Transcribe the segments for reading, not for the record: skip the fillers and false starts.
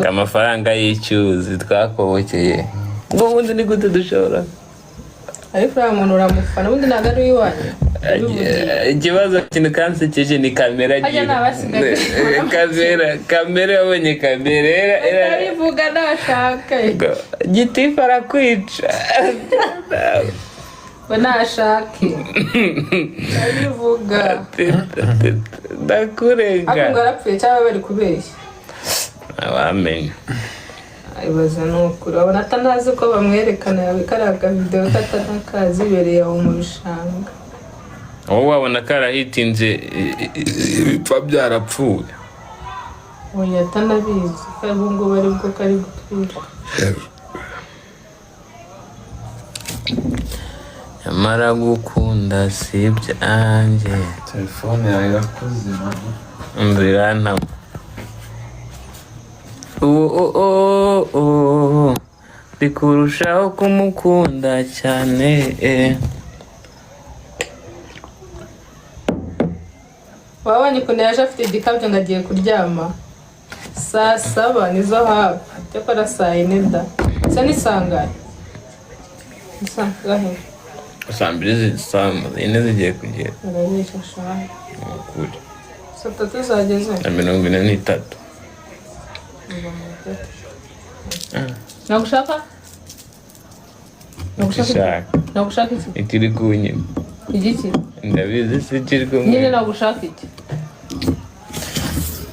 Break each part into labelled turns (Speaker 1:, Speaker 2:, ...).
Speaker 1: amafaranga y'icyuzi twakobokeye ngo ubundi ni gute dushobora
Speaker 2: ariko uriya muntu uramufana ubundi ntabwo ari iwanyu
Speaker 1: ikibazo kintu kansekeje ni kamera kamera yabonye kamera
Speaker 2: arivuga nashaka
Speaker 1: gitifu arakwica
Speaker 2: we nashake arivuga
Speaker 1: ndakurenga
Speaker 2: ariko ngo arapfuye cyangwa bari kubeshya
Speaker 1: ntawamenya
Speaker 2: ibaza ni ukuri abona atanazi ko bamwerekana yabikaraga videwo katanakazi ibereye aho mu bishanga
Speaker 1: wowe wabona karahitinze bipfa byarapfuye
Speaker 2: oya atanabizi ko ubu ngubu ari bwo kari gutwika
Speaker 1: nyamara gukunda si ibyanjye
Speaker 3: telefone yawe irakoze
Speaker 1: ndirantamo bikurushaho kumukunda cyane
Speaker 2: wabonye ukuntu yaje afite igikabyo ngo agiye kuryama saa 7 nizo hafi cyakora saa 4 da se nisangane nisangahe
Speaker 1: saa 4 zigiye kugera
Speaker 2: arabisha shaka
Speaker 1: ukuri
Speaker 2: saa 3 zageze
Speaker 1: na 43
Speaker 2: nagushaka nagushaka iki
Speaker 1: ikiri kunyima
Speaker 2: igiki
Speaker 1: ndabizi si kiri kumwe
Speaker 2: nyine nagushaka iki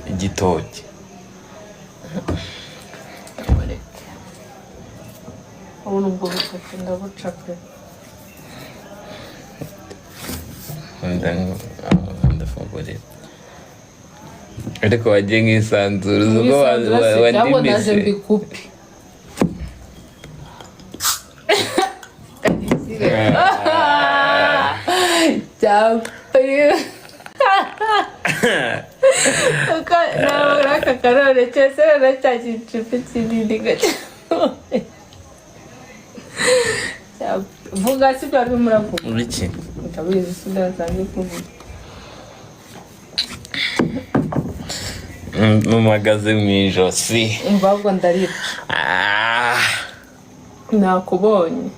Speaker 1: igitoki
Speaker 2: ubu nubwo butatu ndabuca pe
Speaker 1: ndafungurira ariko wagiye nk'isanzura ubwo
Speaker 2: cyangwa naje mbikupe aka karore cyose ruracyashyicupa kinini gato vuga si byo arimo muravuga
Speaker 1: uriki
Speaker 2: ndabizi sindasanzwe kuvuga
Speaker 1: numagaze mu ijosi
Speaker 2: umva ahubwo ndarica nakubonye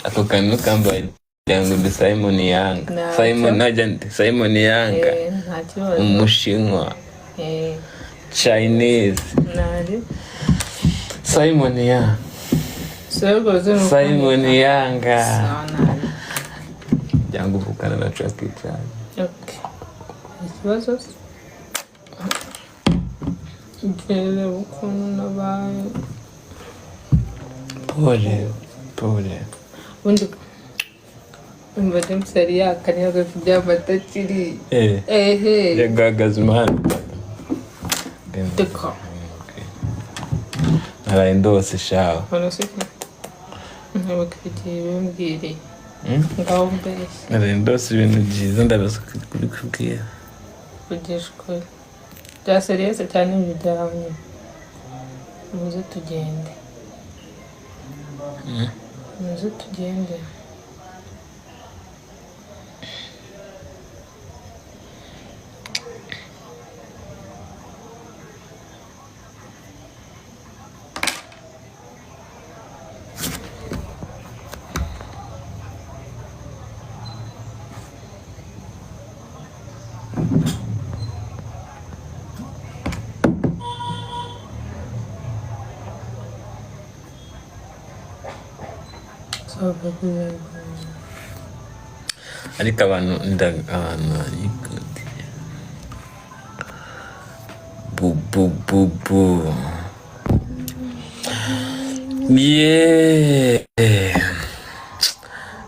Speaker 1: ako kantu kambaye ngo ndi Simon Yanga Simon Yanga umushinwa Chinese Simon Yanga Simon Yanga jangu vukana na Jackie Chan.
Speaker 2: Okay. Ikibazo se ngere ukuntu nabaye
Speaker 1: pole
Speaker 2: undi umva James yari yakanyaga kubyamata kiri
Speaker 1: yagagaza umuhanda
Speaker 2: deka
Speaker 1: naraye ndose shaho
Speaker 2: ntabakiriye bimbwiriye ngaho mbere
Speaker 1: naraye ndose ibintu byiza ndabaza kubikubwira
Speaker 2: kugishwe bya seriyese cyane ibijyanye muze tugende muze tugende
Speaker 1: ariko abantu barikodiye bu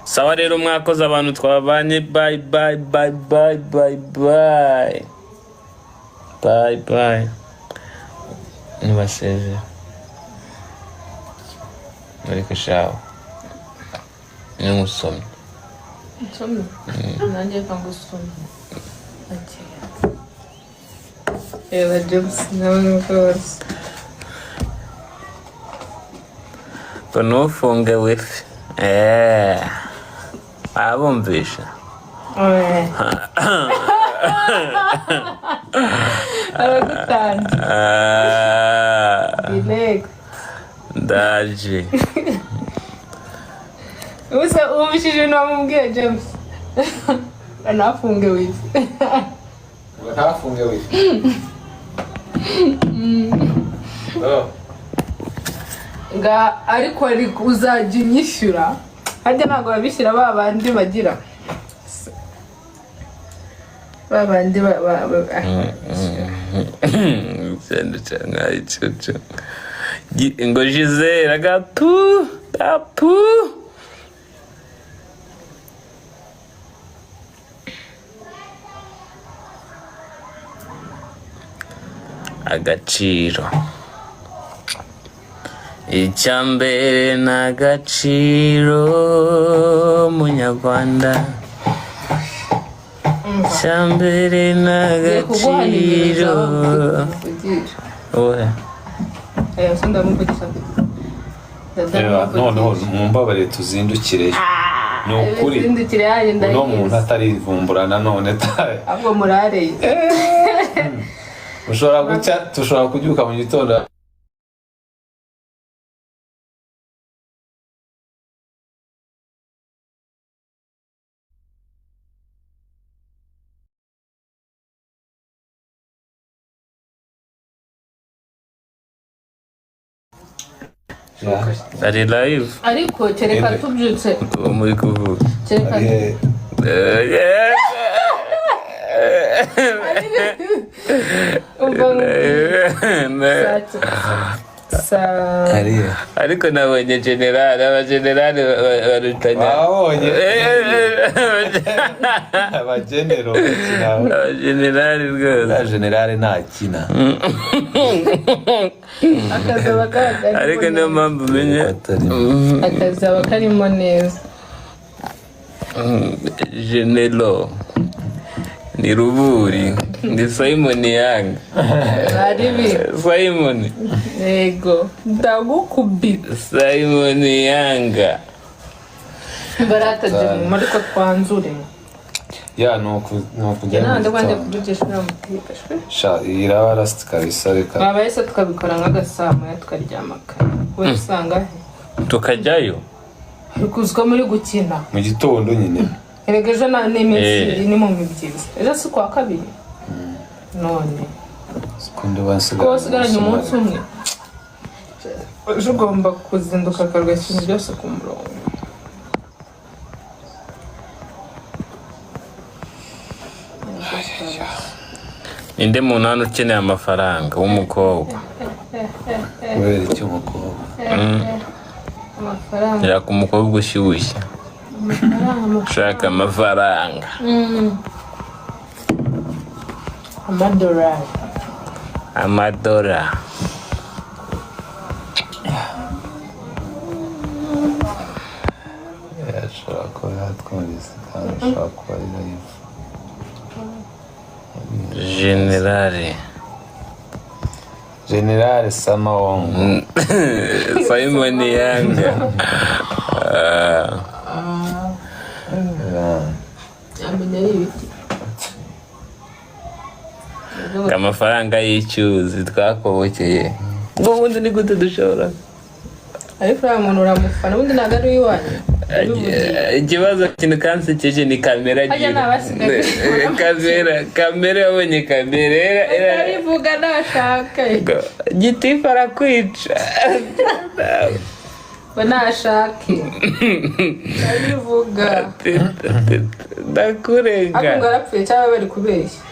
Speaker 1: sawa rero mwakoze abantu twabanye bye nibaseze ariko shawo n'umusomyi
Speaker 2: nsomye nanjye kangusomye ati James nawe rwose
Speaker 1: ngo ntufunge wifi abumvisha
Speaker 2: aragutanze intego
Speaker 1: ndaje
Speaker 2: ubusa wumvishije ibintu wamubwiye James anafunge wifi
Speaker 3: ntafunge wifi
Speaker 2: nga ariko uzajya unyishyura hajya ntabwo babishyira ba bandi bagira ba bandi
Speaker 1: ngo Gisele gapu gapu agaciro icyambere n'agaciro munyarwanda icyambere n'agaciro ohe
Speaker 3: noneho mumbabarire tuzindukireyo ni ukuri uno muntu atarivumbura nanone
Speaker 2: ahubwo murareye
Speaker 3: tushobora kubyuka mu gitondo
Speaker 1: ari live
Speaker 2: ariko kereka tubyutse
Speaker 1: muri kuvuga
Speaker 2: kereka
Speaker 1: ariko nabonye generali abagenerali barutanya abagenerali rwose
Speaker 3: generali ntakina
Speaker 1: ariko niyo mpamvu umenye
Speaker 2: akazaba karimo neza
Speaker 1: genero ni Ruburi ni Simon Yanga Simon
Speaker 2: yego ndagukubita
Speaker 1: Simon Yanga
Speaker 2: barataje mu ariko twanzure
Speaker 3: ya nokujya
Speaker 2: nande kwande kudugesha namutikaje
Speaker 3: sha iraba last kabisa reka
Speaker 2: baba yese tukabikora nk'agasamo ya tukaryamaka we usanga
Speaker 1: tukajyayo
Speaker 2: kuzwa muri gukina
Speaker 3: mu gitondo nyine
Speaker 2: eregeje na nemesi ni mu mibyizi ejo si kwa kabiri none
Speaker 3: sikundo bansiga
Speaker 2: sigaranye umunsi umwe ejo ugomba kuzinduka akarwanya ibintu byose ku murongo
Speaker 1: inde muntu hano ukeneye amafaranga w'umukobwa
Speaker 3: kubera icyo umukobwa
Speaker 2: amafaranga
Speaker 1: yaka umukobwa ushyushye ushaka amafaranga amadora
Speaker 3: ashobora kuba yatwumvise kandi ashobora kuba ari live generale Samawongo
Speaker 1: Simon Yanga amafaranga y'icyuzi twakobokeye ubundi ni gute dushobora
Speaker 2: ariko uriya muntu uramufana ubundi ntabwo ari uw'iwanyu
Speaker 1: ikibazo kintu kansekeje ni kamera kamera yabonye kamera
Speaker 2: arivuga nashaka
Speaker 1: gitifu arakwica
Speaker 2: nashake arivuga
Speaker 1: ndakurega
Speaker 2: ariko arapfuye cyangwa bari kubeshya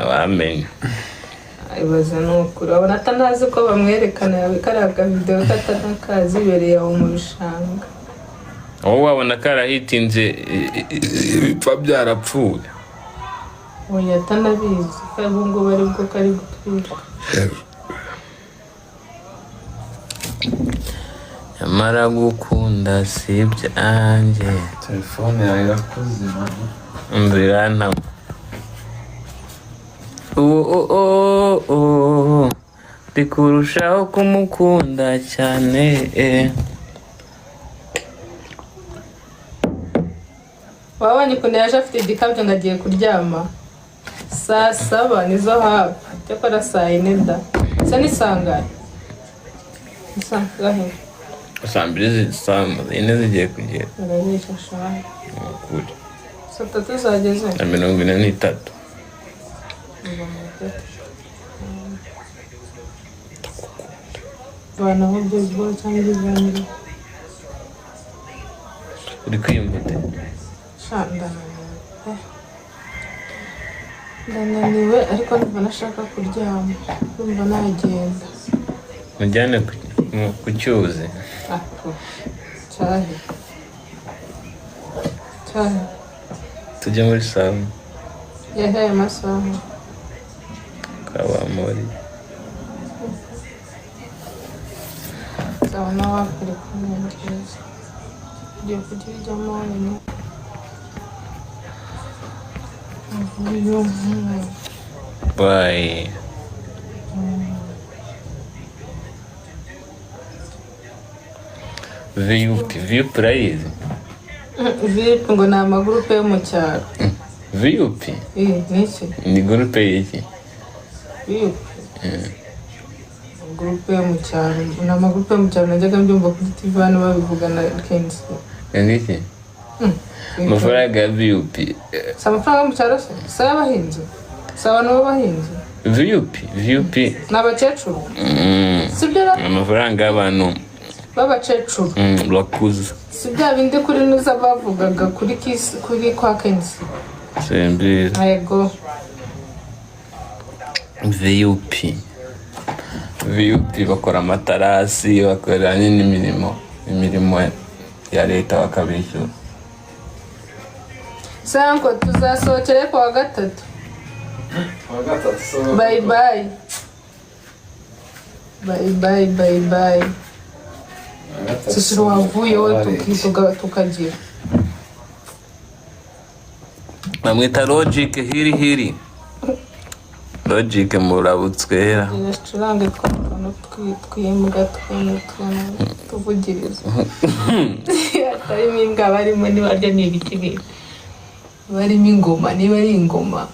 Speaker 1: abamenye
Speaker 2: ibaza nukuri abona atanazi ko bamwerekana yabikaraga video katanakazi ibereye aho mu bishanga
Speaker 1: wowe wabona karahitinze bipfa byarapfuye
Speaker 2: oya atanabizi kandi ngo bari bwo kari gutwika
Speaker 1: nyamara gukunda si ibyanjye
Speaker 3: telefone yawe irakoze
Speaker 1: mbirantamo ndi kurushaho kumukunda cyane
Speaker 2: wabonye ukuntu yaje afite igikabyo ngo agiye kuryama saa 7 nizo hafi cyakora saa 4 da se nisangaye nisangahe
Speaker 1: saa 4 zigiye kugera
Speaker 2: urabeshya shaka
Speaker 1: kuri
Speaker 2: saa 3 zageze
Speaker 1: na 43
Speaker 2: bana ho byo cyangwa ibiganiro
Speaker 1: uri kwiyumvute
Speaker 2: ndananiwe ariko ndumva nashaka kuryama ndumva nagenda
Speaker 1: mujyane ku cyuzi
Speaker 2: cyahe
Speaker 1: tujye muri sauna
Speaker 2: yahaye amasaha
Speaker 1: kabamori
Speaker 2: sauna wakuri kumwe neza ugiye kuryamo wenyine
Speaker 1: Bye. VUP urayizi?
Speaker 2: VUP ngo ni amagurupe yo mu cyaro.
Speaker 1: VUP?
Speaker 2: Niki?
Speaker 1: Ni gurupe y'iki?
Speaker 2: VUP? Gurupe yo mu cyaro. Ni amagurupe yo mu cyaro najyaga mbyumva kuri TV hano babivugana kenshi.
Speaker 1: Niki? Amafaranga ya VUP.
Speaker 2: Si amafaranga mu cyaro se? Si ay'abahinzi? Si abantu b'abahinzi?
Speaker 1: VUP?
Speaker 2: Ni abakecuru? Si byo ra?
Speaker 1: Amafaranga y'abantu
Speaker 2: b'abakecuru.
Speaker 1: Bakuze.
Speaker 2: Si bya bindi kuri nuza bavugaga kuri kwa Kensi?
Speaker 1: Sembiri.
Speaker 2: Yego.
Speaker 1: VUP bakora amatarasi, bakora imirimo ya leta bakabishyura.
Speaker 2: Sanko tuzasohokere kwa gatatu. Bye bye. Bye bye. Sisi wavuyeho tukagira.
Speaker 1: Bamwita Logic hiri. Logic murabutswera.
Speaker 2: Restaurant twimbwa tuvugiriza. Atari imbwa barimo nibarya n'ibiti bindi. Barimo ingoma niba ari ingoma.